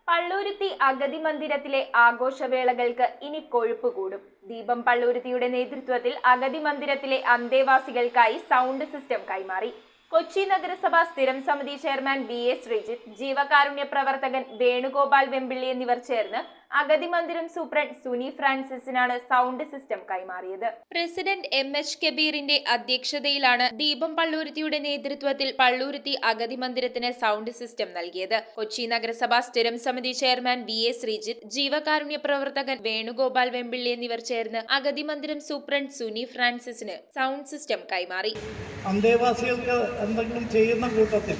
പള്ളൂരുത്തി അഗതി മന്ദിരത്തിലെ ആഘോഷവേളകൾക്ക് ഇനി കൊഴുപ്പ് കൂടും. ദീപം പള്ളൂരുത്തിയുടെ നേതൃത്വത്തിൽ അഗതി മന്ദിരത്തിലെ അന്തേവാസികൾക്കായി സൗണ്ട് സിസ്റ്റം കൈമാറി. കൊച്ചി നഗരസഭ സ്ഥിരം സമിതി ചെയർമാൻ BS ശ്രീജിത്ത്, ജീവകാരുണ്യ പ്രവർത്തകൻ വേണുഗോപാൽ വെമ്പിള്ളി എന്നിവർ ചേർന്ന് അഗതി മന്ദിരം സൂപ്രണ്ട് സുനി ഫ്രാൻസിസിനാണ് സൗണ്ട് സിസ്റ്റം കൈമാറിയത്. പ്രസിഡന്റ് MH കബീറിന്റെ അധ്യക്ഷതയിലാണ് ദീപം പള്ളൂരുത്തിയുടെ നേതൃത്വത്തിൽ പള്ളൂരുത്തി അഗതി മന്ദിരത്തിന് സൗണ്ട് സിസ്റ്റം നൽകിയത്. കൊച്ചി നഗരസഭ സ്ഥിരം സമിതി ചെയർമാൻ BS ശ്രീജിത്ത്, ജീവകാരുണ്യ പ്രവർത്തകൻ വേണുഗോപാൽ വെമ്പിള്ളി എന്നിവർ ചേർന്ന് അഗതി മന്ദിരം സൂപ്രണ്ട് സുനി ഫ്രാൻസിസിന് സൗണ്ട് സിസ്റ്റം കൈമാറി. അന്തേവാസികൾക്ക് എന്തെങ്കിലും ചെയ്യുന്ന കൂട്ടത്തിൽ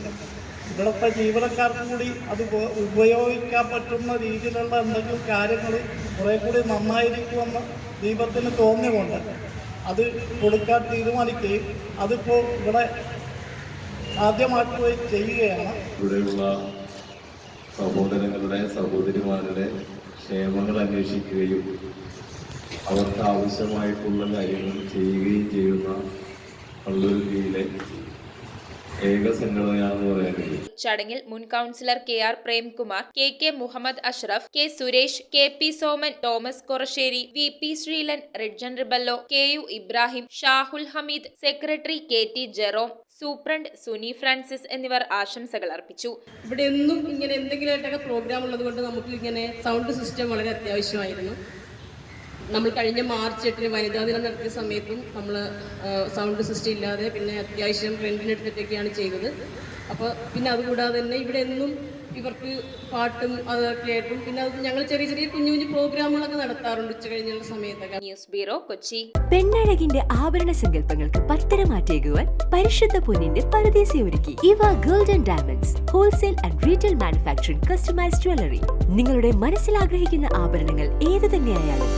ഇവിടുത്തെ ജീവനക്കാർക്കും കൂടി അത് ഉപയോഗിക്കാൻ പറ്റുന്ന രീതിയിലുള്ള എന്തെങ്കിലും കാര്യങ്ങൾ കുറേ കൂടി നന്നായിരിക്കുമെന്ന് ദീപത്തിന് തോന്നിയുകൊണ്ട് അത് കൊടുക്കാൻ തീരുമാനിക്കുകയും അതിപ്പോൾ ഇവിടെ ആദ്യമാക്കുകയും ചെയ്യുകയാണ്. ഇവിടെയുള്ള സഹോദരങ്ങളുടെ സഹോദരിമാരുടെ ക്ഷേമങ്ങൾ അന്വേഷിക്കുകയും അവർക്ക് ആവശ്യമായിട്ടുള്ള കാര്യങ്ങൾ ചെയ്യുകയും ചെയ്യുന്ന പള്ളൂരുത്തിയിലെ ഏക സംഘടനയാണെന്ന് പറയാൻ കഴിയും. ചടങ്ങിൽ മുൻ councillor KR Premkumar, KK Muhammad Ashraf, K Suresh, KP Soman, Thomas Korassery, VP Sreelan, Ridjan Rebello, KU Ibrahim, Shahul Hameed, secretary KT Jerome, superintendent Suni Francis എന്നിവർ ആശംസകൾ അർപ്പിച്ചു. ഇവിടെ എന്നും ഇങ്ങനെ എന്തെങ്കിലുമായിട്ടൊക്കെ പ്രോഗ്രാം ഉള്ളത് കൊണ്ട് നമുക്ക് ഇങ്ങനെ സൗണ്ട് സിസ്റ്റം വളരെ അത്യാവശ്യമായിരുന്നു. നമ്മൾ കഴിഞ്ഞ മാർച്ച് 8 വനിതാ ദിനം നടത്തിയ സമയത്തും നമ്മൾ സൗണ്ട് സിസ്റ്റം ഇല്ലാതെ പിന്നെ അത്യാവശ്യം റെന്റിനെടുത്തിട്ടൊക്കെയാണ് ചെയ്തത്. അപ്പോൾ പിന്നെ അതുകൂടാതെ തന്നെ ഇവിടെ എന്നും ഇവർക്ക് പാട്ടും അതൊക്കെ ആയിട്ടും പിന്നെ അത് ഞങ്ങൾ ചെറിയ ചെറിയ കുഞ്ഞു കുഞ്ഞു പ്രോഗ്രാമുകളൊക്കെ നടത്താറുണ്ട് ഉച്ച കഴിഞ്ഞുള്ള സമയത്തൊക്കെ. News bureau, Kochi. പെണ്ണഴകിന്റെ ആഭരണ സങ്കല്പങ്ങൾക്ക് പത്തരമാറ്റേകുവാൻ പരിശുദ്ധ പൊന്നിന്റെ പറുദീസ ഒരുക്കി ഇവ gold and diamonds wholesale and retail manufacturing customised jewellery. നിങ്ങളുടെ മനസ്സിൽ ആഗ്രഹിക്കുന്ന ആഭരണങ്ങൾ ഏതു തന്നെയായാലും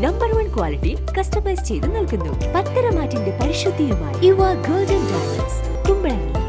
നമ്പർ 1 ക്വാളിറ്റി കസ്റ്റമൈസ് ചെയ്ത് നൽകുന്നു. പത്തരമാറ്റിന്റെ പരിശുദ്ധിയുമായി ഇവ ഗോൾഡ് ആൻഡ് ഡയമണ്ട്സ്, കുമ്പളങ്ങി.